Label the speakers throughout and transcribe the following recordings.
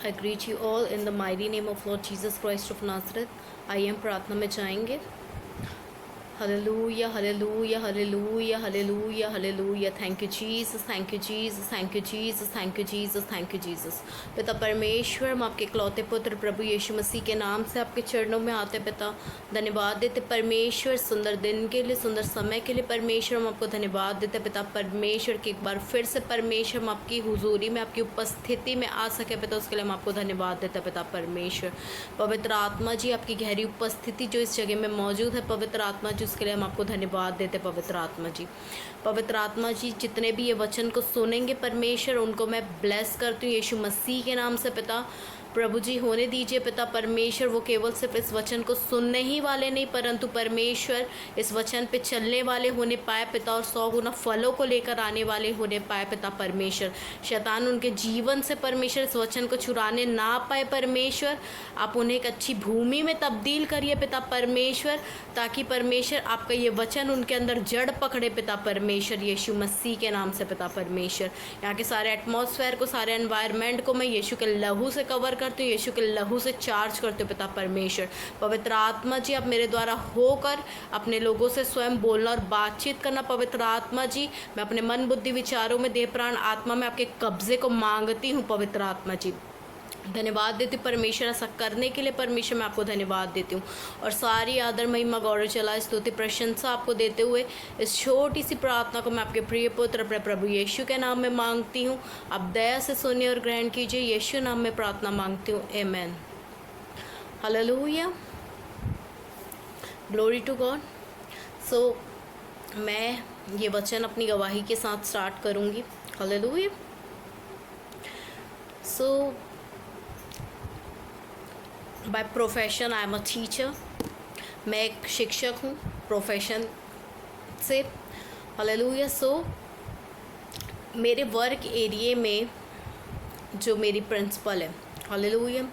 Speaker 1: I greet you all in the mighty name of Lord Jesus Christ of Nazareth. आइए हम प्रार्थना में जाएंगे. Hallelujah, hallelujah, hallelujah, hallelujah, hallelujah. Thank you, Jesus, thank you, Jesus, thank you, Jesus, thank you, Jesus, thank you, Jesus. पिता परमेश्वर, हम आपके इकलौते पुत्र प्रभु यीशु मसीह के नाम से आपके चरणों में आते पिता, धन्यवाद देते परमेश्वर सुंदर दिन के लिए, सुंदर समय के लिए. परमेश्वर हम आपको धन्यवाद देते पिता परमेश्वर कि एक बार फिर से परमेश्वर हम आपकी हुजूरी में, आपकी उपस्थिति में आ सके पिता, उसके लिए हम आपको धन्यवाद देते पिता परमेश्वर. पवित्र आत्मा जी, आपकी गहरी उपस्थिति जो इस जगह में मौजूद है पवित्र आत्मा जी, उसके लिए हम आपको धन्यवाद देते पवित्र आत्मा जी. पवित्र आत्मा जी, जितने भी ये वचन को सुनेंगे परमेश्वर, उनको मैं ब्लेस करती हूँ यीशु मसीह के नाम से पिता. प्रभु जी होने दीजिए पिता परमेश्वर, वो केवल सिर्फ इस वचन को सुनने ही वाले नहीं, परंतु परमेश्वर इस वचन पे चलने वाले होने पाए पिता, और 100 गुना फलों को लेकर आने वाले होने पाए पिता परमेश्वर. शैतान उनके जीवन से परमेश्वर इस वचन को चुराने ना पाए परमेश्वर. आप उन्हें एक अच्छी भूमि में तब्दील करिए पिता परमेश्वर, ताकि परमेश्वर आपका ये वचन उनके अंदर जड़ पकड़े पिता परमेश्वर, यीशु मसीह के नाम से पिता परमेश्वर. यहाँ के सारे एटमॉस्फेयर को, सारे एनवायरनमेंट को मैं यीशु के लहू से कवर करती हूँ, यीशु के लहू से चार्ज करते हो पिता परमेश्वर. पवित्र आत्मा जी, आप मेरे द्वारा होकर अपने लोगों से स्वयं बोलना और बातचीत करना. पवित्र आत्मा जी, मैं अपने मन बुद्धि विचारों में, देह प्राण आत्मा में आपके कब्जे को मांगती हूँ पवित्र आत्मा जी. धन्यवाद देती परमेश्वर ऐसा करने के लिए. परमेश्वर मैं आपको धन्यवाद देती हूँ और सारी आदर महिमा गौरव चला स्तुति प्रशंसा आपको देते हुए इस छोटी सी प्रार्थना को मैं आपके प्रिय पुत्र अपने प्रभु यीशु के नाम में मांगती हूँ. आप दया से सुनिए और ग्रहण कीजिए. यीशु नाम में प्रार्थना मांगती हूँ, amen. Hallelujah, glory to God. So मैं ये वचन अपनी गवाही के साथ स्टार्ट करूँगी. Hallelujah. So by profession I am a teacher. मैं एक शिक्षक हूँ प्रोफेशन से. हालेलुया. सो मेरे वर्क एरिए में जो मेरी प्रिंसिपल है, हालेलुया,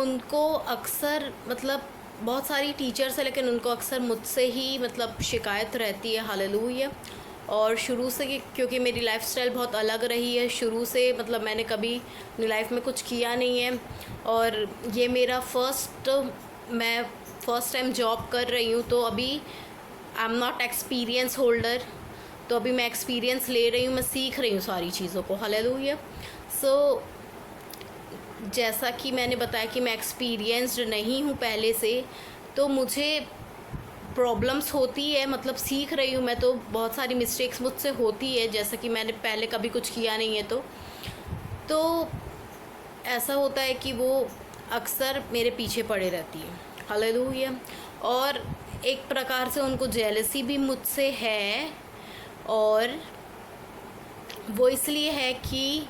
Speaker 1: उनको अक्सर मतलब बहुत सारी टीचर्स है लेकिन उनको अक्सर मुझसे ही मतलब शिकायत रहती है. हालेलुया. और शुरू से क्योंकि मेरी लाइफस्टाइल बहुत अलग रही है, शुरू से मतलब मैंने कभी अपनी लाइफ में कुछ किया नहीं है, और ये मेरा मैं फ़र्स्ट टाइम जॉब कर रही हूँ. तो अभी I am not experience holder, तो अभी मैं एक्सपीरियंस ले रही हूँ, मैं सीख रही हूँ सारी चीज़ों को. हालेलुया. सो जैसा कि मैंने बताया कि मैं एक्सपीरियंस्ड नहीं हूँ पहले से, तो मुझे प्रॉब्लम्स होती है, मतलब सीख रही हूँ मैं, तो बहुत सारी मिस्टेक्स मुझसे होती है, जैसा कि मैंने पहले कभी कुछ किया नहीं है. तो ऐसा होता है कि वो अक्सर मेरे पीछे पड़े रहती है. हालेलुया. और एक प्रकार से उनको जेलसी भी मुझसे है, और वो इसलिए है कि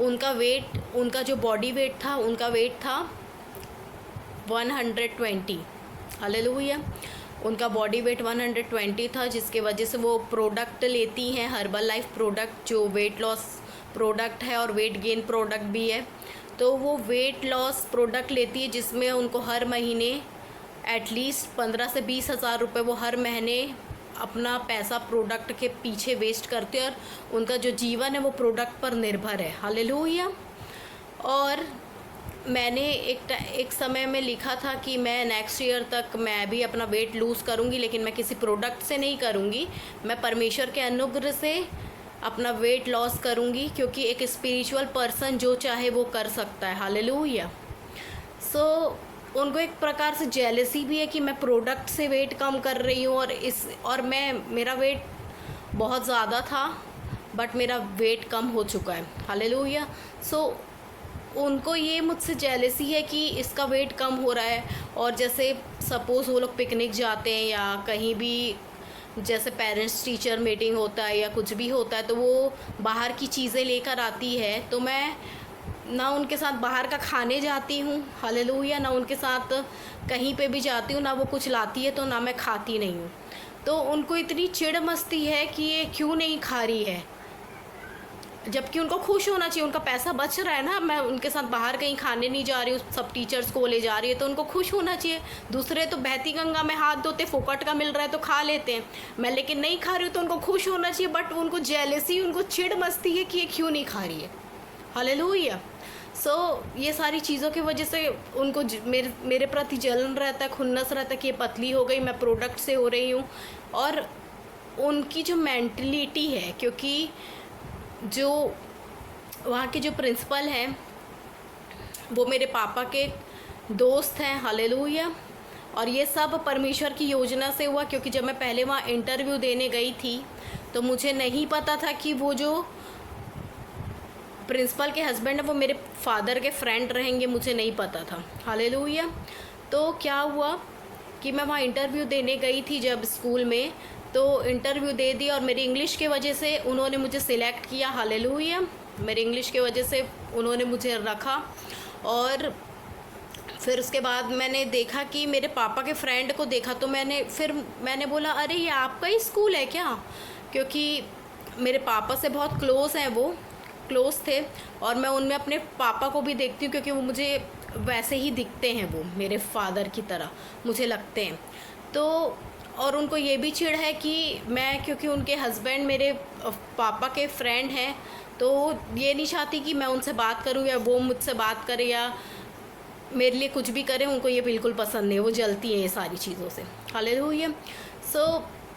Speaker 1: उनका जो बॉडी वेट था, उनका वेट था 120. हालेलुया. उनका बॉडी वेट 120 था, जिसके वजह से वो प्रोडक्ट लेती हैं, हर्बल लाइफ प्रोडक्ट, जो वेट लॉस प्रोडक्ट है और वेट गेन प्रोडक्ट भी है. तो वो वेट लॉस प्रोडक्ट लेती है, जिसमें उनको हर महीने एटलीस्ट 15 से 20 हज़ार रुपये वो हर महीने अपना पैसा प्रोडक्ट के पीछे वेस्ट करते हैं, और उनका जो जीवन है वो प्रोडक्ट पर निर्भर है. हालेलुया. और मैंने एक समय में लिखा था कि मैं नेक्स्ट ईयर तक मैं भी अपना वेट लूज़ करूँगी, लेकिन मैं किसी प्रोडक्ट से नहीं करूँगी, मैं परमेश्वर के अनुग्रह से अपना वेट लॉस करूँगी, क्योंकि एक स्पिरिचुअल पर्सन जो चाहे वो कर सकता है. हालेलुया. सो उनको एक प्रकार से जेलसी भी है कि मैं प्रोडक्ट से वेट कम कर रही हूँ, और मेरा वेट बहुत ज़्यादा था, बट मेरा वेट कम हो चुका है. हालेलुया. सो उनको ये मुझसे जेलसी है कि इसका वेट कम हो रहा है, और जैसे सपोज़ वो लोग पिकनिक जाते हैं या कहीं भी जैसे पेरेंट्स टीचर मीटिंग होता है या कुछ भी होता है, तो वो बाहर की चीज़ें लेकर आती है, तो मैं ना उनके साथ बाहर का खाने जाती हूँ. हालेलुया. ना उनके साथ कहीं पे भी जाती हूँ, ना वो कुछ लाती है तो ना मैं खाती नहीं हूँ. तो उनको इतनी चिढ़ मस्ती है कि ये क्यों नहीं खा रही है, जबकि उनको खुश होना चाहिए, उनका पैसा बच रहा है ना, मैं उनके साथ बाहर कहीं खाने नहीं जा रही हूँ, सब टीचर्स को ले जा रही है, तो उनको खुश होना चाहिए. दूसरे तो बहती गंगा में हाथ धोते, फोकट का मिल रहा है तो खा लेते हैं, मैं लेकिन नहीं खा रही हूँ, तो उनको खुश होना चाहिए, बट उनको जेलसी, उनको चिढ़ मस्ती है कि ये क्यों नहीं खा रही है. हालेलुया. ये सारी चीज़ों की वजह से उनको मेरे प्रति जलन रहता है, खुन्नस रहता है कि ये पतली हो गई, मैं प्रोडक्ट से हो रही हूँ। और उनकी जो मेंटलिटी है, क्योंकि जो वहाँ के जो प्रिंसिपल हैं वो मेरे पापा के दोस्त हैं, हालेलुया। और ये सब परमेश्वर की योजना से हुआ, क्योंकि जब मैं पहले वहाँ इंटरव्यू देने गई थी तो मुझे नहीं पता था कि वो जो प्रिंसिपल के हस्बैंड है वो मेरे फादर के फ्रेंड रहेंगे, मुझे नहीं पता था, हालेलुया। तो क्या हुआ कि मैं वहाँ इंटरव्यू देने गई थी जब स्कूल में, तो इंटरव्यू दे दी और मेरी इंग्लिश की वजह से उन्होंने मुझे सिलेक्ट किया, हालेलुया। मेरी इंग्लिश की वजह से उन्होंने मुझे रखा। और फिर उसके बाद मैंने देखा कि मेरे पापा के फ्रेंड को देखा, तो मैंने बोला अरे ये आपका ही स्कूल है क्या, क्योंकि मेरे पापा से बहुत क्लोज़ हैं, वो क्लोज़ थे। और मैं उनमें अपने पापा को भी देखती हूँ क्योंकि वो मुझे वैसे ही दिखते हैं, वो मेरे फादर की तरह मुझे लगते हैं। तो और उनको ये भी चिढ़ है कि मैं, क्योंकि उनके हस्बैंड मेरे पापा के फ्रेंड हैं, तो ये नहीं चाहती कि मैं उनसे बात करूं या वो मुझसे बात करे या मेरे लिए कुछ भी करें, उनको ये बिल्कुल पसंद नहीं, वो जलती हैं ये सारी चीज़ों से, हालेलुया।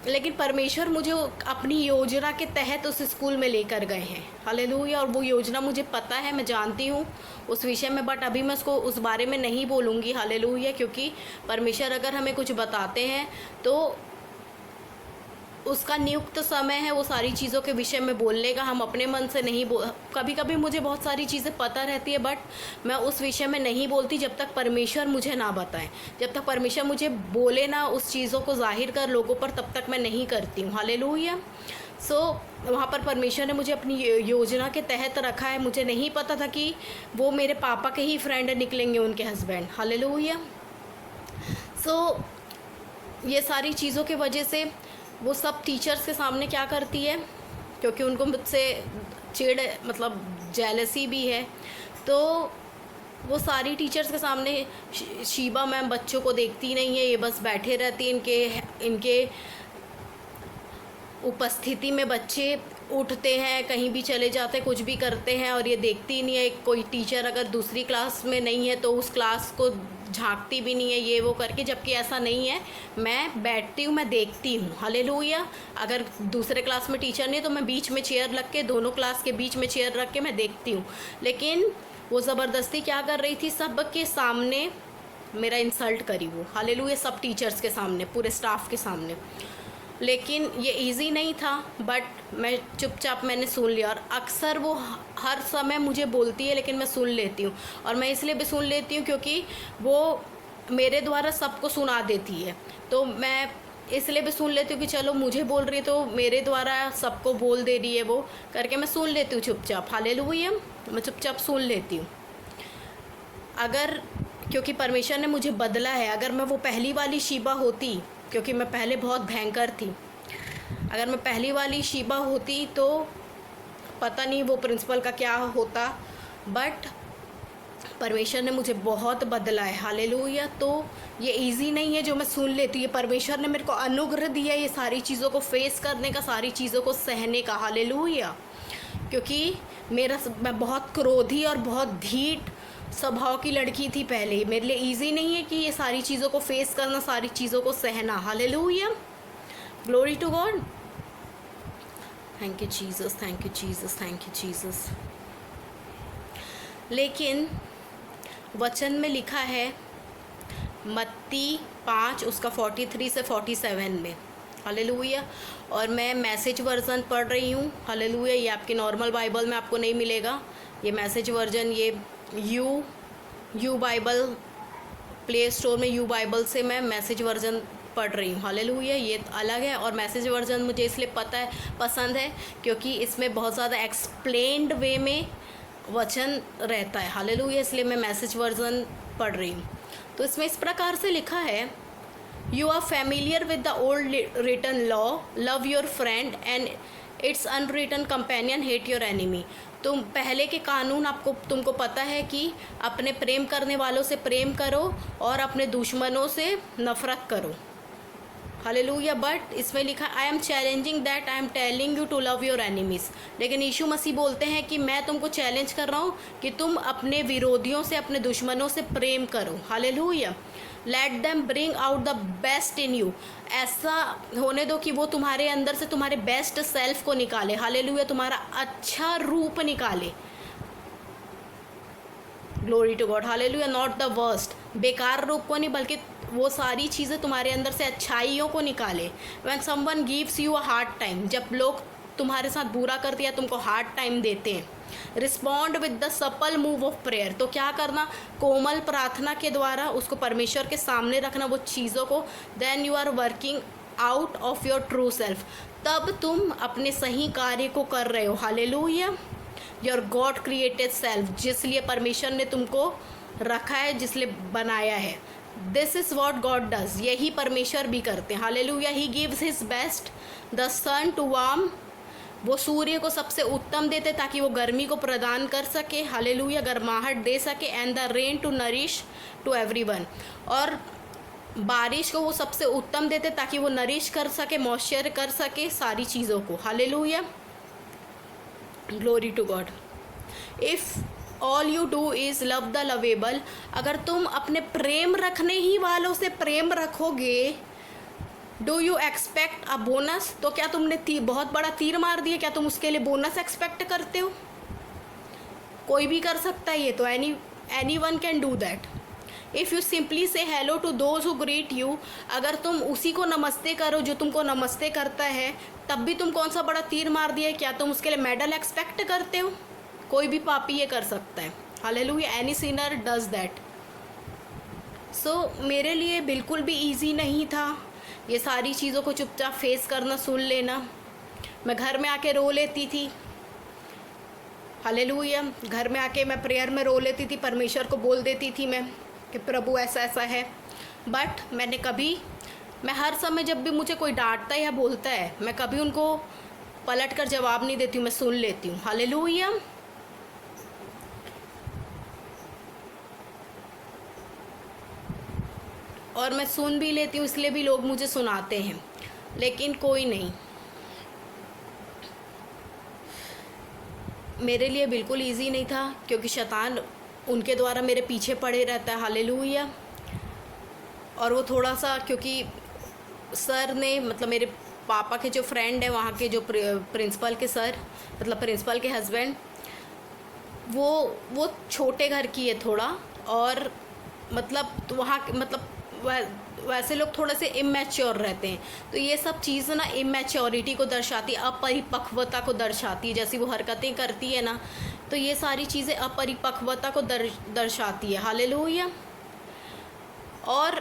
Speaker 1: लेकिन परमेश्वर मुझे अपनी योजना के तहत उस स्कूल में लेकर गए हैं, हालेलुया। और वो योजना मुझे पता है, मैं जानती हूँ उस विषय में, बट अभी मैं उसको उस बारे में नहीं बोलूँगी, हालेलुया। क्योंकि परमेश्वर अगर हमें कुछ बताते हैं तो उसका नियुक्त समय है वो सारी चीज़ों के विषय में बोलने का। हम अपने मन से नहीं कभी कभी मुझे बहुत सारी चीज़ें पता रहती है, बट मैं उस विषय में नहीं बोलती जब तक परमेश्वर मुझे ना बताए, जब तक परमेश्वर मुझे बोले ना उस चीज़ों को जाहिर कर लोगों पर, तब तक मैं नहीं करती हूँ, हालेलुया। वहाँ पर परमेश्वर ने मुझे अपनी योजना के तहत रखा है। मुझे नहीं पता था कि वो मेरे पापा के ही फ्रेंड निकलेंगे, उनके हस्बैंड, हालेलुया। ये सारी चीज़ों की वजह से वो सब टीचर्स के सामने क्या करती है, क्योंकि उनको मुझसे चिढ़, मतलब जेलसी भी है, तो वो सारी टीचर्स के सामने शीबा मैम बच्चों को देखती नहीं है, ये बस बैठे रहती है। इनके उपस्थिति में बच्चे उठते हैं, कहीं भी चले जाते हैं, कुछ भी करते हैं, और ये देखती नहीं है। कोई टीचर अगर दूसरी क्लास में नहीं है तो उस क्लास को झांकती भी नहीं है, ये वो करके, जबकि ऐसा नहीं है। मैं बैठती हूँ, मैं देखती हूँ, हालेलुया। अगर दूसरे क्लास में टीचर नहीं तो मैं बीच में चेयर रख के, दोनों क्लास के बीच में चेयर रख के मैं देखती हूँ। लेकिन वो ज़बरदस्ती क्या कर रही थी, सब के सामने मेरा इंसल्ट करी वो, हालेलुया, सब टीचर्स के सामने, पूरे स्टाफ के सामने। लेकिन ये इजी नहीं था, बट मैं चुपचाप मैंने सुन लिया। और अक्सर वो हर समय मुझे बोलती है, लेकिन मैं सुन लेती हूँ। और मैं इसलिए भी सुन लेती हूँ क्योंकि वो मेरे द्वारा सबको सुना देती है, तो मैं इसलिए भी सुन लेती हूँ कि चलो मुझे बोल रही है तो मेरे द्वारा सबको बोल दे रही है, वो करके मैं सुन लेती हूँ चुपचाप, हालेलुया। मैं चुपचाप सुन लेती हूँ। क्योंकि परमेश्वर ने मुझे बदला है। अगर मैं वो पहली वाली शीबा होती, क्योंकि मैं पहले बहुत भयंकर थी, अगर मैं पहली वाली शीबा होती तो पता नहीं वो प्रिंसिपल का क्या होता, बट परमेश्वर ने मुझे बहुत बदला है, हालेलुया। तो ये इजी नहीं है जो मैं सुन लेती हूँ, ये परमेश्वर ने मेरे को अनुग्रह दिया ये सारी चीज़ों को फेस करने का, सारी चीज़ों को सहने का, हालेलुया। क्योंकि मैं बहुत क्रोधी और बहुत ढीठ स्वभाव की लड़की थी पहले। मेरे लिए इजी नहीं है कि ये सारी चीज़ों को फेस करना, सारी चीज़ों को सहना, hallelujah, glory to God. Thank you Jesus, thank you Jesus, thank you Jesus. लेकिन वचन में लिखा है मत्ती 5 उसका 43 से 47 में, हालेलुया। और मैं मैसेज वर्जन पढ़ रही हूँ, हालेलुया। ये आपके नॉर्मल बाइबल में आपको नहीं मिलेगा, ये मैसेज वर्जन, ये यू बाइबल, प्ले स्टोर में यू बाइबल से मैं मैसेज वर्जन पढ़ रही हूँ, हालेलुया। ये अलग है। और मैसेज वर्जन मुझे इसलिए पसंद है क्योंकि इसमें बहुत ज़्यादा एक्सप्लेन्ड वे में वचन रहता है, हालेलुया, इसलिए मैं मैसेज वर्जन पढ़ रही हूँ। तो इसमें इस प्रकार से लिखा है, you are familiar with the old written law, love your friend and its unwritten companion, hate your enemy. तुम पहले के कानून तुमको पता है कि अपने प्रेम करने वालों से प्रेम करो और अपने दुश्मनों से नफ़रत करो, हालेलुया। बट इसमें लिखा I am challenging that I am telling you to love your enemies. लेकिन यीशु मसीह बोलते हैं कि मैं तुमको चैलेंज कर रहा हूँ कि तुम अपने विरोधियों से, अपने दुश्मनों से प्रेम करो। Hallelujah. Let them bring out the best in you. ऐसा होने दो कि वो तुम्हारे अंदर से तुम्हारे बेस्ट सेल्फ को निकाले। हालेलुया। तुम्हारा अच्छा रूप निकाले। Glory to God. Hallelujah. Not the worst, बेकार रूप को नहीं, बल्कि वो सारी चीज़ें तुम्हारे अंदर से अच्छाइयों को निकाले। When someone gives you a hard time, जब लोग तुम्हारे साथ बुरा करते हैं, तुमको हार्ड टाइम देते हैं, respond with the supple move of prayer. तो क्या करना? कोमल प्रार्थना के द्वारा उसको परमेश्वर के सामने रखना वो चीज़ों को। Then you are working out of your true self, तब तुम अपने सही कार्य को कर रहे हो। Hallelujah. Your God created self, जिसलिए परमेश्वर ने तुमको रखा है, जिसलिए बनाया है। This is what God does, यही परमेश्वर भी करते हैं। Hallelujah. He gives his best the sun to warm, वो सूर्य को सबसे उत्तम देते ताकि वो गर्मी को प्रदान कर सके। हालेलुया। गर्माहट दे सके। And the rain to nourish to everyone, और बारिश को वो सबसे उत्तम देते ताकि वो नरिश कर सके, मॉइस्चर कर सके सारी चीज़ों को। Hallelujah. Glory to God. If all you do is love the lovable, अगर तुम अपने प्रेम रखने ही वालों से प्रेम रखोगे, do you expect a bonus, तो क्या तुमने बहुत बड़ा तीर मार दिया? क्या तुम उसके लिए बोनस एक्सपेक्ट करते हो? कोई भी कर सकता है ये तो, anyone can do that. If you simply say hello to those who greet you, अगर तुम उसी को नमस्ते करो जो तुमको नमस्ते करता है, तब भी तुम कौन सा बड़ा तीर मार दिया? क्या तुम उसके लिए मेडल एक्सपेक्ट करते हो? कोई भी पापी ये कर सकता है। Hallelujah. Any sinner does that. So मेरे लिए बिल्कुल भी ईजी नहीं था ये सारी चीज़ों को चुपचाप फेस करना, सुन लेना। मैं घर में आके रो लेती थी। हालेलुया। घर में आके मैं प्रेयर में रो लेती थी, परमेश्वर को बोल देती थी मैं कि प्रभु ऐसा ऐसा है। बट मैं हर समय जब भी मुझे कोई डांटता है या बोलता है, मैं कभी उनको पलट कर जवाब नहीं देती हूँ, मैं सुन लेती हूँ। हालेलुया। और मैं सुन भी लेती हूँ, इसलिए भी लोग मुझे सुनाते हैं, लेकिन कोई नहीं। मेरे लिए बिल्कुल इजी नहीं था, क्योंकि शैतान उनके द्वारा मेरे पीछे पड़े रहता है। हालेलुया। और वो थोड़ा सा, क्योंकि सर ने, मतलब मेरे पापा के जो फ्रेंड है वहाँ के, जो प्रिंसिपल के सर, मतलब प्रिंसिपल के हस्बैंड, वो छोटे घर की है थोड़ा, और मतलब वहाँ मतलब वैसे लोग थोड़े से इमेच्योर रहते हैं। तो ये सब चीज़ ना इमेच्योरिटी को दर्शाती है, अपरिपक्वता को दर्शाती है। जैसी वो हरकतें करती है ना, तो ये सारी चीज़ें अपरिपक्वता को दर्शाती है। हालेलुया। और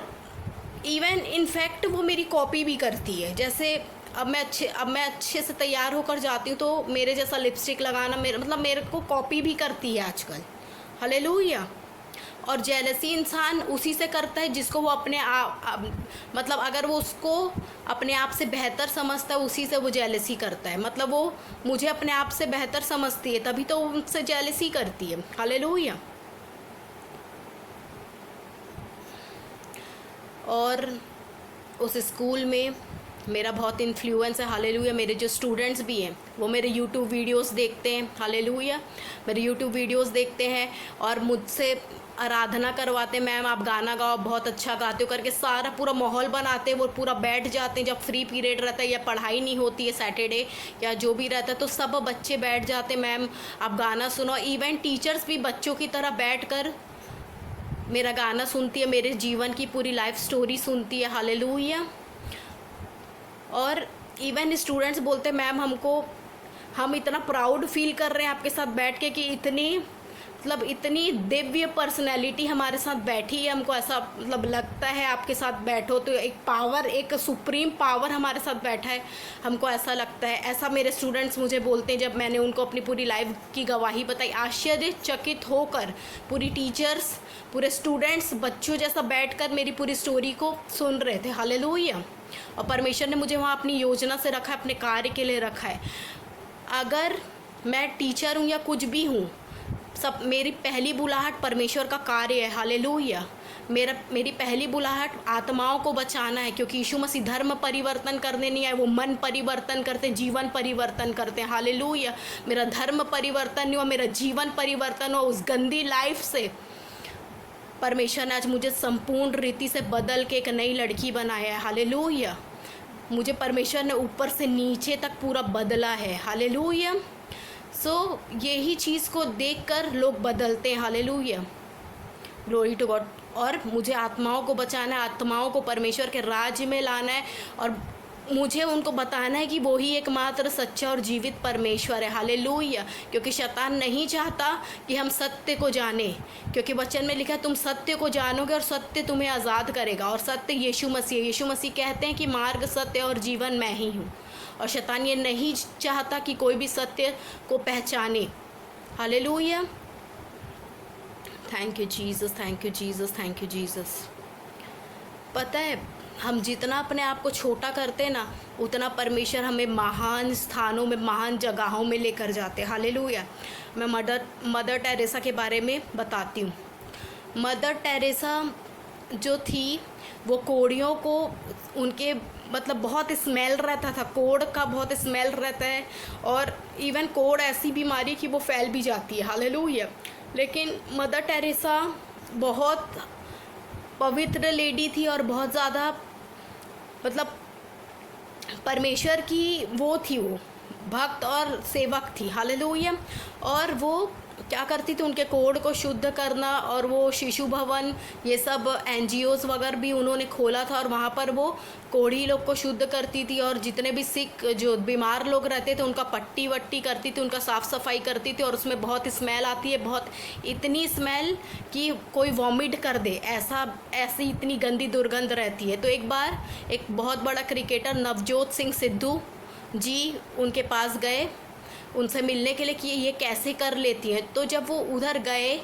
Speaker 1: इवन इनफैक्ट वो मेरी कॉपी भी करती है। जैसे अब मैं अच्छे से तैयार होकर जाती हूँ, तो मेरे जैसा लिपस्टिक लगाना मेरे को कॉपी भी करती है आजकल। हालेलुया। और जेलसी इंसान उसी से करता है जिसको वो अपने आप, मतलब अगर वो उसको अपने आप से बेहतर समझता है, उसी से वो जेलसी करता है। मतलब वो मुझे अपने आप से बेहतर समझती है, तभी तो वो मुझसे जेलसी करती है। हालेलुया। और उस स्कूल में मेरा बहुत इन्फ्लुएंस है। हालेलुया। मेरे जो स्टूडेंट्स भी हैं वो मेरे यूट्यूब वीडियोस देखते हैं। हालेलुया। मेरे यूट्यूब वीडियोस देखते हैं और मुझसे आराधना करवाते हैं, मैम आप गाना गाओ, बहुत अच्छा गाते हो करके सारा पूरा माहौल बनाते हैं। वो पूरा बैठ जाते हैं, जब फ्री पीरियड रहता है या पढ़ाई नहीं होती है सैटरडे या जो भी रहता है, तो सब बच्चे बैठ जाते हैं, मैम आप गाना सुनो। इवन टीचर्स भी बच्चों की तरह बैठकर मेरा गाना सुनती है, मेरे जीवन की पूरी लाइफ स्टोरी सुनती है। हालेलुया। और इवन स्टूडेंट्स बोलते हैं, मैम हम इतना प्राउड फील कर रहे हैं आपके साथ बैठ के कि इतनी दिव्य पर्सनैलिटी हमारे साथ बैठी है। हमको ऐसा लगता है आपके साथ बैठो तो एक सुप्रीम पावर हमारे साथ बैठा है, हमको ऐसा लगता है। ऐसा मेरे स्टूडेंट्स मुझे बोलते हैं जब मैंने उनको अपनी पूरी लाइफ की गवाही बताई। आश्चर्यचकित होकर पूरी टीचर्स, पूरे स्टूडेंट्स बच्चों जैसा बैठकर मेरी पूरी स्टोरी को सुन रहे थे। हालेलुया। और परमेश्वर ने मुझे वहाँ अपनी योजना से रखा है, अपने कार्य के लिए रखा है। अगर मैं टीचर हूँ या कुछ भी हूँ, सब मेरी पहली बुलाहट परमेश्वर का कार्य है। हालेलुया। मेरी पहली बुलाहट आत्माओं को बचाना है, क्योंकि यीशु मसीह धर्म परिवर्तन करने नहीं आए, वो मन परिवर्तन करते, जीवन परिवर्तन करते हैं। हालेलुया। मेरा धर्म परिवर्तन नहीं हुआ, मेरा जीवन परिवर्तन हुआ। उस गंदी लाइफ से परमेश्वर ने आज मुझे संपूर्ण रीति से बदल के एक नई लड़की बनाया है। हालेलुया। मुझे परमेश्वर ने ऊपर से नीचे तक पूरा बदला है। हालेलुया। यही चीज़ को देखकर लोग बदलते हैं। हालेलुया। Glory to God. और मुझे आत्माओं को बचाना है, आत्माओं को परमेश्वर के राज्य में लाना है, और मुझे उनको बताना है कि वो ही एकमात्र सच्चा और जीवित परमेश्वर है। हालेलुया। क्योंकि शैतान नहीं चाहता कि हम सत्य को जाने, क्योंकि वचन में लिखा है तुम सत्य को जानोगे और सत्य तुम्हें आज़ाद करेगा, और सत्य यीशु मसीह है। यीशु मसीह कहते हैं कि मार्ग, सत्य और जीवन मैं ही हूँ, और शैतान ये नहीं चाहता कि कोई भी सत्य को पहचाने। Hallelujah. Thank you Jesus, thank you Jesus, thank you Jesus. पता है, हम जितना अपने आप को छोटा करते हैं ना, उतना परमेश्वर हमें महान स्थानों में, महान जगहों में लेकर जाते हैं। हालेलुया। मैं मदर टेरेसा के बारे में बताती हूँ। मदर टेरेसा जो थी, वो कोड़ियों को, उनके मतलब बहुत स्मेल रहता था, कोड़ का बहुत स्मेल रहता है, और इवन कोड़ ऐसी बीमारी कि वो फैल भी जाती है। हालेलुया। लेकिन मदर टेरेसा बहुत पवित्र लेडी थी, और बहुत ज़्यादा मतलब परमेश्वर की वो थी, वो भक्त और सेवक थी। हालेलुया। और वो क्या करती थी, उनके कोड को शुद्ध करना, और वो शिशु भवन, ये सब NGOs वगैरह भी उन्होंने खोला था, और वहाँ पर वो कोढ़ी लोग को शुद्ध करती थी, और जितने भी सिक जो बीमार लोग रहते थे उनका पट्टी वट्टी करती थी, उनका साफ़ सफाई करती थी। और उसमें बहुत स्मेल आती है, बहुत इतनी स्मेल कि कोई वॉमिट कर दे, ऐसी इतनी गंदी दुर्गंध रहती है। तो एक बार एक बहुत बड़ा क्रिकेटर नवजोत सिंह सिद्धू जी उनके पास गए, उनसे मिलने के लिए कि ये कैसे कर लेती हैं। तो जब वो उधर गए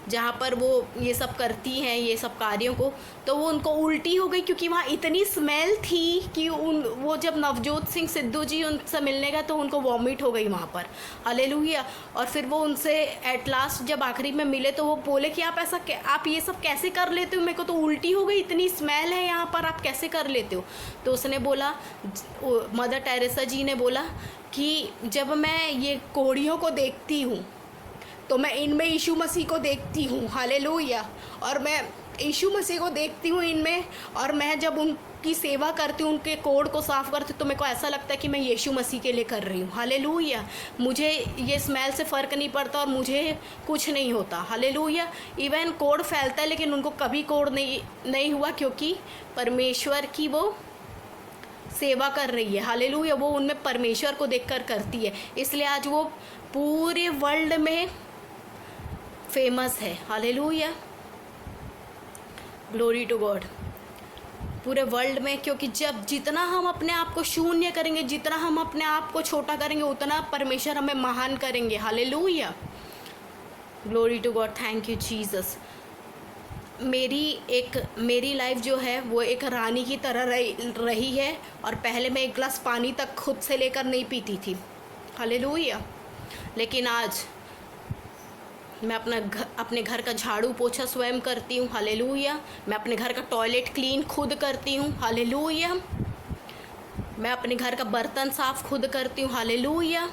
Speaker 1: जहाँ पर वो ये सब करती हैं, ये सब कार्यों को, तो वो उनको उल्टी हो गई, क्योंकि वहाँ इतनी स्मेल थी कि वो जब नवजोत सिंह सिद्धू जी उनसे मिलने गए तो उनको वॉमिट हो गई वहाँ पर। हालेलुया। और फिर वो उनसे एट लास्ट जब आखिरी में मिले तो वो बोले कि आप ये सब कैसे कर लेते हो, मेरे को तो उल्टी हो गई, इतनी स्मेल है यहाँ पर, आप कैसे कर लेते हो। तो उसने बोला, मदर टेरेसा जी ने बोला कि जब मैं ये कोढ़ियों को देखती हूँ तो मैं इनमें यीशु मसीह को देखती हूँ। हालेलुया। और मैं यीशु मसीह को देखती हूँ इनमें, और मैं जब उनकी सेवा करती हूँ, उनके कोड को साफ़ करती हूँ, तो मेरे को ऐसा लगता है कि मैं यीशु मसीह के लिए कर रही हूँ। हालेलुया। मुझे ये स्मेल से फ़र्क नहीं पड़ता, और मुझे कुछ नहीं होता। हालेलुया। इवन कोड फैलता है, लेकिन उनको कभी कोड नहीं हुआ, क्योंकि परमेश्वर की वो सेवा कर रही है। हालेलुया। वो उनमें परमेश्वर को देखकर करती है, इसलिए आज वो पूरे वर्ल्ड में फेमस है। हालेलुया। Glory to God. पूरे वर्ल्ड में, क्योंकि जितना हम अपने आप को शून्य करेंगे, जितना हम अपने आप को छोटा करेंगे, उतना परमेश्वर हमें महान करेंगे। Hallelujah. Glory to God. Thank you Jesus. मेरी लाइफ जो है वो एक रानी की तरह रही है, और पहले मैं एक गिलास पानी तक खुद से लेकर नहीं पीती थी। हालेलुया। लेकिन आज मैं अपने घर का झाड़ू पोछा स्वयं करती हूँ। हालेलुया। मैं अपने घर का टॉयलेट क्लीन खुद करती हूँ। हालेलुया। मैं अपने घर का बर्तन साफ़ खुद करती हूँ। हालेलुया।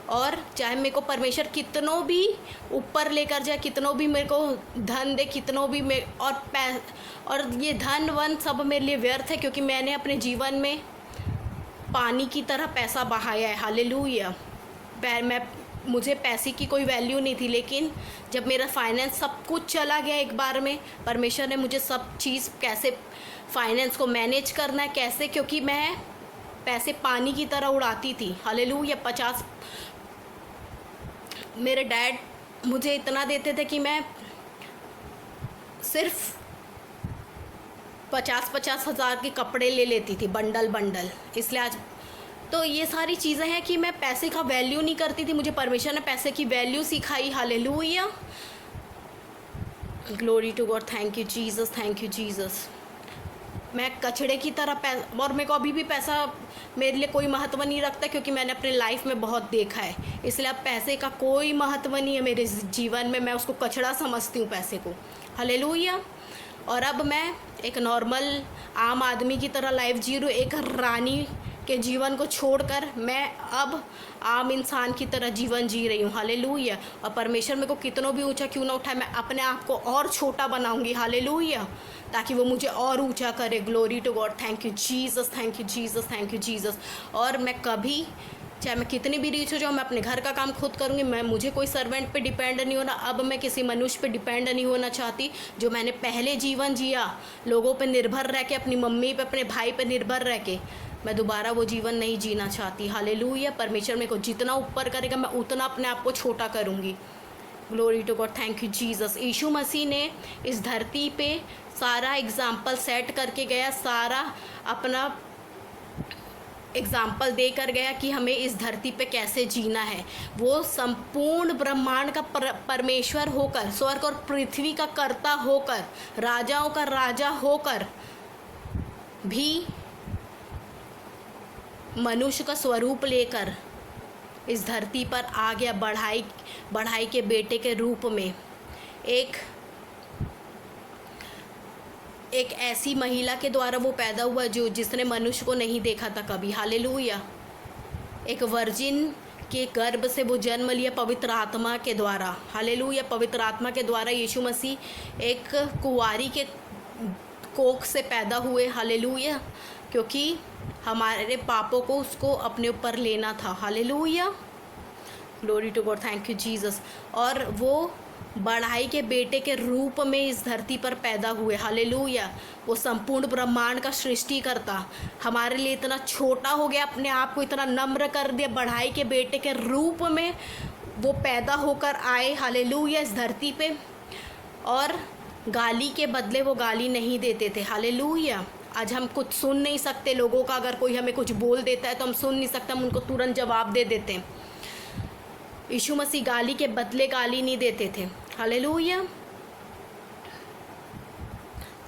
Speaker 1: और चाहे मेरे को परमेश्वर कितनों भी ऊपर लेकर जाए, कितनों भी मेरे को धन दे, कितनों भी और ये धन वन सब मेरे लिए व्यर्थ है, क्योंकि मैंने अपने जीवन में पानी की तरह पैसा बहाया है। हालेलुया। मुझे पैसे की कोई वैल्यू नहीं थी, लेकिन जब मेरा फाइनेंस सब कुछ चला गया एक बार में, परमेश्वर ने मुझे सब चीज़ कैसे फाइनेंस को मैनेज करना है, कैसे, क्योंकि मैं पैसे पानी की तरह उड़ाती थी। हालेलुया। मेरे डैड मुझे इतना देते थे कि मैं सिर्फ 50-50 हज़ार के कपड़े ले लेती थी, बंडल। इसलिए आज तो ये सारी चीज़ें हैं कि मैं पैसे का वैल्यू नहीं करती थी, मुझे परमेश्वर ने पैसे की वैल्यू सिखाई। Hallelujah. Glory to God. Thank you Jesus, thank you Jesus. मैं कचड़े की तरह और मेरे को अभी भी पैसा मेरे लिए कोई महत्व नहीं रखता, क्योंकि मैंने अपनी लाइफ में बहुत देखा है। इसलिए अब पैसे का कोई महत्व नहीं है मेरे जीवन में, मैं उसको कचड़ा समझती हूँ पैसे को। हालेलुया। और अब मैं एक नॉर्मल आम आदमी की तरह लाइफ जी रही हूँ। एक रानी के जीवन को छोड़कर मैं अब आम इंसान की तरह जीवन जी रही हूँ। हालेलुया। और परमेश्वर मेरे को कितनों भी ऊंचा क्यों ना उठाए, मैं अपने आप को और छोटा बनाऊंगी। हालेलुया। ताकि वो मुझे और ऊंचा करे। Glory to God. Thank you Jesus, thank you Jesus, thank you Jesus. और मैं कभी, चाहे मैं कितनी भी रीच हो जाऊँ, मैं अपने घर का काम खुद करूँगी। मुझे कोई सर्वेंट पे डिपेंड नहीं होना। अब मैं किसी मनुष्य पे डिपेंड नहीं होना चाहती। जो मैंने पहले जीवन जिया लोगों पे निर्भर रह के, अपनी मम्मी पे, अपने भाई पे निर्भर रह के, मैं दोबारा वो जीवन नहीं जीना चाहती। हालेलुया। परमेश्वर मेरे को जितना ऊपर करेगा मैं उतना अपने आप को छोटा करूँगी। Glory to God. Thank you Jesus. Yeshu Masih ने इस धरती पे सारा एग्जाम्पल सेट करके गया, सारा अपना एग्जाम्पल देकर गया कि हमें इस धरती पे कैसे जीना है। वो संपूर्ण ब्रह्मांड का परमेश्वर होकर, स्वर्ग और पृथ्वी का कर्ता होकर, राजाओं का राजा होकर भी मनुष्य का स्वरूप लेकर इस धरती पर आ गया, बढ़ाई के बेटे के रूप में। एक ऐसी महिला के द्वारा वो पैदा हुआ जिसने मनुष्य को नहीं देखा था कभी। हालेलुया। एक वर्जिन के गर्भ से वो जन्म लिया पवित्र आत्मा के द्वारा। हालेलुया। पवित्र आत्मा के द्वारा यीशु मसीह एक कुंवारी के कोख से पैदा हुए। हालेलुया। क्योंकि हमारे पापों को उसको अपने ऊपर लेना था। Hallelujah. Glory to God. Thank you Jesus. और वो बढ़ाई के बेटे के रूप में इस धरती पर पैदा हुए। हालेलुया। वो संपूर्ण ब्रह्मांड का सृष्टि करता हमारे लिए इतना छोटा हो गया, अपने आप को इतना नम्र कर दिया, बढ़ाई के बेटे के रूप में वो पैदा होकर आए। हालेलुया। इस धरती पे, और गाली के बदले वो गाली नहीं देते थे। हालेलुया। आज हम कुछ सुन नहीं सकते लोगों का, अगर कोई हमें कुछ बोल देता है तो हम सुन नहीं सकते, हम उनको तुरंत जवाब दे देते हैं। यीशु मसीह गाली के बदले गाली नहीं देते थे। Hallelujah.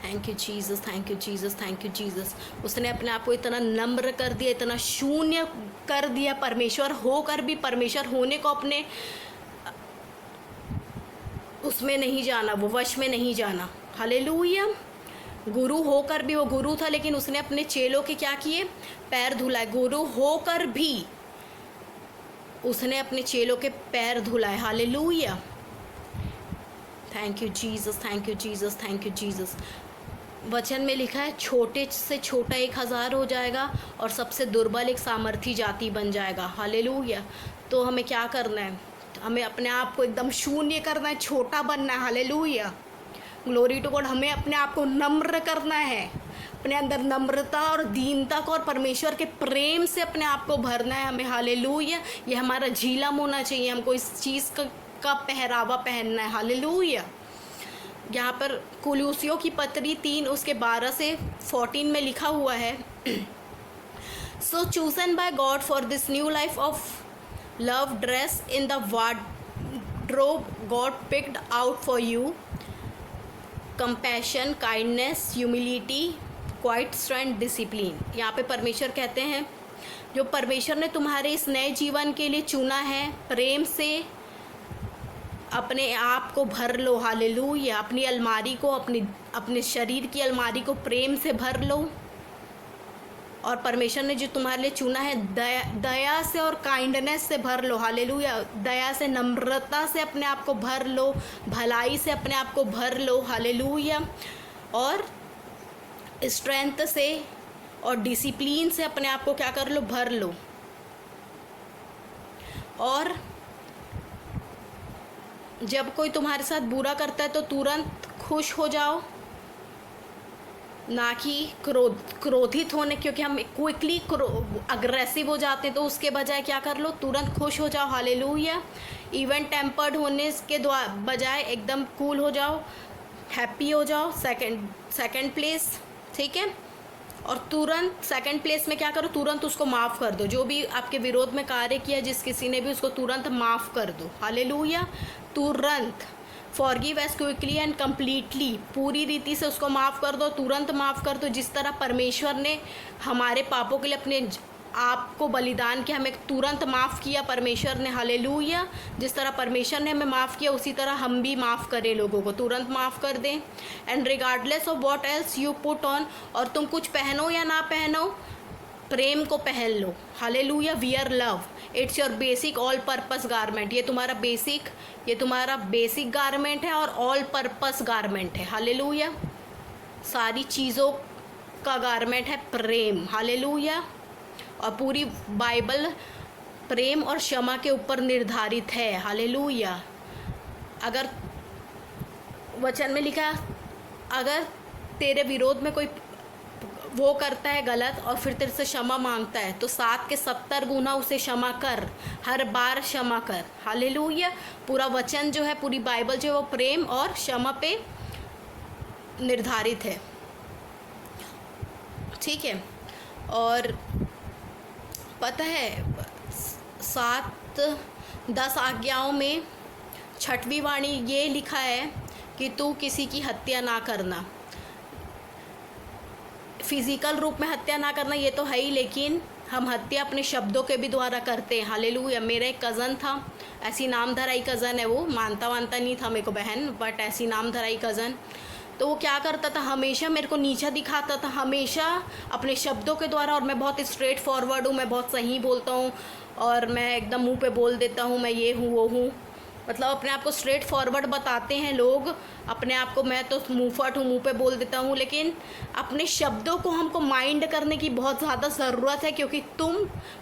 Speaker 1: Thank you Jesus, thank you Jesus, thank you Jesus. उसने अपने आप को इतना नम्र कर दिया, इतना शून्य कर दिया, परमेश्वर होकर भी परमेश्वर होने को अपने उसमें नहीं जाना, वो वश में नहीं जाना। हालेलुया। गुरु होकर भी, वो गुरु था लेकिन उसने अपने चेलों के क्या किए, पैर धुलाए। गुरु होकर भी उसने अपने चेलों के पैर धुलाए। Hallelujah. Thank you Jesus, thank you Jesus, thank you Jesus. वचन में लिखा है छोटे से छोटा 1000 हो जाएगा और सबसे दुर्बल एक सामर्थी जाति बन जाएगा। हालेलुया। तो हमें क्या करना है, हमें अपने आप को एकदम शून्य करना है, छोटा बनना है। हालेलुया। Glory to God. हमें अपने आप को नम्र करना है, अपने अंदर नम्रता और दीनता को और परमेश्वर के प्रेम से अपने आप को भरना है हमें। हालेलुया। ये हमारा झीलम होना चाहिए, हमको इस चीज़ का पहरावा पहनना है। हालेलुया। यहाँ पर कुलूसियों की पत्री 3 उसके 12 से 14 में लिखा हुआ है, so chosen by God for this new life of love dress in the wardrobe God picked out for you, compassion, kindness, humility, quiet strength, discipline. यहाँ पे परमेश्वर कहते हैं जो परमेश्वर ने तुम्हारे इस नए जीवन के लिए चुना है, प्रेम से अपने आप को भर लो। हालेलुया। अपनी अलमारी को, अपने शरीर की अलमारी को प्रेम से भर लो। और परमेश्वर ने जो तुम्हारे लिए चुना है, दया से और काइंडनेस से भर लो। हालेलुया। दया से, नम्रता से अपने आप को भर लो, भलाई से अपने आप को भर लो। हालेलुया। और स्ट्रेंथ से और डिसिप्लिन से अपने आप को क्या कर लो, भर लो। और जब कोई तुम्हारे साथ बुरा करता है तो तुरंत खुश हो जाओ, ना कि क्रोधित होने, क्योंकि हम क्विकली अग्रेसिव हो जाते हैं। तो उसके बजाय क्या कर लो, तुरंत खुश हो जाओ। हालेलुया। इवन टेम्पर्ड होने के बजाय एकदम कूल हो जाओ, हैप्पी हो जाओ। सेकंड प्लेस, ठीक है। और तुरंत सेकंड प्लेस में क्या करो, तुरंत उसको माफ़ कर दो। जो भी आपके विरोध में कार्य किया जिस किसी ने भी, उसको तुरंत माफ़ कर दो। हालेलुया। तुरंत forgive as quickly and completely, पूरी रीति से उसको माफ़ कर दो, तुरंत माफ़ कर दो। जिस तरह परमेश्वर ने हमारे पापों के लिए अपने आपको बलिदान किया, हमें तुरंत माफ़ किया परमेश्वर ने, हालेलुया। जिस तरह परमेश्वर ने हमें माफ़ किया उसी तरह हम भी माफ़ करें, लोगों को तुरंत माफ़ कर दें। And regardless of what else you put on, और तुम कुछ पहनो या ना पहनो, प्रेम को पहन लो, hallelujah. Wear love, it's your basic all purpose garment, ये तुम्हारा बेसिक गारमेंट है और ऑल पर्पस गारमेंट है, हालेलुया। सारी चीज़ों का गारमेंट है प्रेम, हालेलुया। और पूरी बाइबल प्रेम और क्षमा के ऊपर निर्धारित है, हालेलुया। अगर वचन में लिखा, अगर तेरे विरोध में कोई वो करता है गलत और फिर तेरे से क्षमा मांगता है, तो 7 के 70 गुना उसे क्षमा कर, हर बार क्षमा कर, हालेलुया। पूरा वचन जो है, पूरी बाइबल जो है वो प्रेम और क्षमा पे निर्धारित है, ठीक है। और पता है 7-10 आज्ञाओं में 6वीं वाणी ये लिखा है कि तू किसी की हत्या ना करना। फिज़िकल रूप में हत्या ना करना ये तो है ही, लेकिन हम हत्या अपने शब्दों के भी द्वारा करते हैं, हालेलुया। मेरा एक कज़न था, ऐसी नामधराई कज़न है, वो मानता नहीं था मेरे को बहन, बट ऐसी नामधराई कज़न। तो वो क्या करता था, हमेशा मेरे को नीचा दिखाता था, हमेशा अपने शब्दों के द्वारा। और मैं बहुत स्ट्रेट फॉरवर्ड हूँ, मैं बहुत सही बोलता हूँ और मैं एकदम मुंह पे बोल देता हूँ, मैं ये हूँ वो हूँ, मतलब अपने आप को स्ट्रेट फॉरवर्ड बताते हैं लोग अपने आप को। मैं तो मुँहफट हूँ, मुंह पे बोल देता हूँ, लेकिन अपने शब्दों को हमको माइंड करने की बहुत ज़्यादा ज़रूरत है, क्योंकि तुम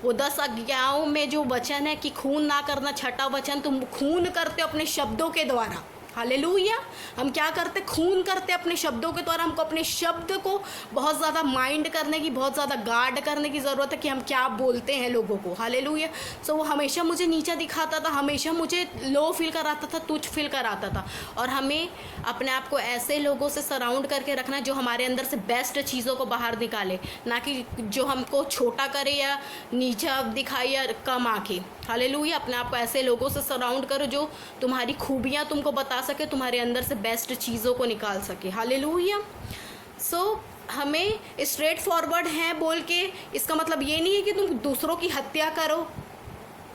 Speaker 1: वो 10 आज्ञाओं में जो वचन है कि खून ना करना, 6वां वचन, तुम खून करते हो अपने शब्दों के द्वारा, हालेलुया। हम क्या करते, खून करते अपने शब्दों के द्वारा। हमको अपने शब्द को बहुत ज़्यादा माइंड करने की, बहुत ज़्यादा गार्ड करने की ज़रूरत है कि हम क्या बोलते हैं लोगों को, हालेलुया। सो वो हमेशा मुझे नीचा दिखाता था, हमेशा मुझे लो फील कराता था, तुच्छ फील कराता था। और हमें अपने आप को ऐसे लोगों से सराउंड करके रखना जो हमारे अंदर से बेस्ट चीज़ों को बाहर निकाले, ना कि जो हमको छोटा करे या नीचा दिखाए या कम आके, हालेलुया। अपने आप को ऐसे लोगों से सराउंड करो जो तुम्हारी खूबियाँ तुमको बता सके, तुम्हारे अंदर से बेस्ट चीज़ों को निकाल सके, हालेलुया। सो हमें स्ट्रेट फॉरवर्ड हैं बोल के इसका मतलब ये नहीं है कि तुम दूसरों की हत्या करो,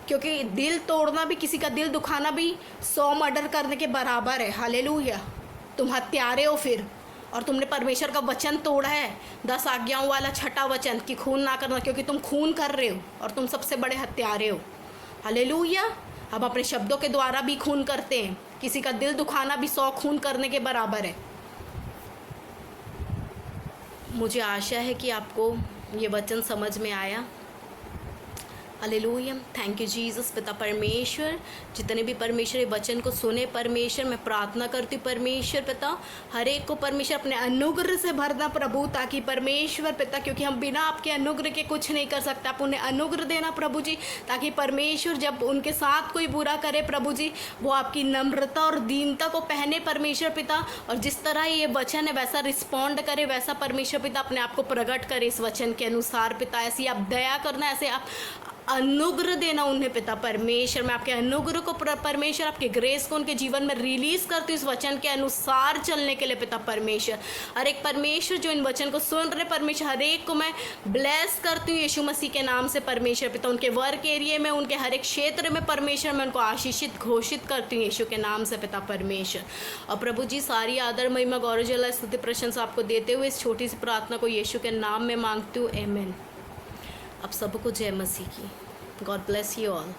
Speaker 1: क्योंकि दिल तोड़ना भी, किसी का दिल दुखाना भी 100 मर्डर करने के बराबर है, हालेलुया। तुम हत्यारे हो फिर, और तुमने परमेश्वर का वचन तोड़ा है, 10 आज्ञाओं वाला 6वां वचन कि खून ना करना, क्योंकि तुम खून कर रहे हो और तुम सबसे बड़े हत्यारे हो, हालेलुया। हम अपने शब्दों के द्वारा भी खून करते हैं, किसी का दिल दुखाना भी 100 खून करने के बराबर है। मुझे आशा है कि आपको ये वचन समझ में आया, हालेलुया। Thank you Jesus. पिता परमेश्वर, जितने भी परमेश्वर ये वचन को सुने परमेश्वर, मैं प्रार्थना करती हूँ परमेश्वर पिता, हर एक को परमेश्वर अपने अनुग्रह से भरना प्रभु, ताकि परमेश्वर पिता, क्योंकि हम बिना आपके अनुग्रह के कुछ नहीं कर सकते, आप उन्हें अनुग्रह देना प्रभु जी, ताकि परमेश्वर जब उनके साथ कोई बुरा करे प्रभु जी, वो आपकी नम्रता और दीनता को पहने परमेश्वर पिता, और जिस तरह ये वचन है वैसा रिस्पॉन्ड करे, वैसा परमेश्वर पिता अपने आप को प्रकट करे इस वचन के अनुसार पिता। ऐसी आप दया करना, ऐसे आप अनुग्रह देना उन्हें पिता परमेश्वर। मैं आपके अनुग्रह को परमेश्वर, आपके ग्रेस को उनके जीवन में रिलीज करती हूँ इस वचन के अनुसार चलने के लिए पिता परमेश्वर। हर एक परमेश्वर जो इन वचन को सुन रहे परमेश्वर, हर एक को मैं ब्लेस करती हूँ यीशु मसीह के नाम से परमेश्वर पिता। उनके वर्क एरिया में, उनके हर एक क्षेत्र में परमेश्वर मैं उनको आशीषित घोषित करती हूँ यीशु के नाम से पिता परमेश्वर। और प्रभु जी सारी आदर महिमा गौरव जला स्तुति प्रशंसा आपको देते हुए इस छोटी सी प्रार्थना को यीशु के नाम में मांगती हूँ, आमीन। आप सबको जय मसीह की। God bless you all.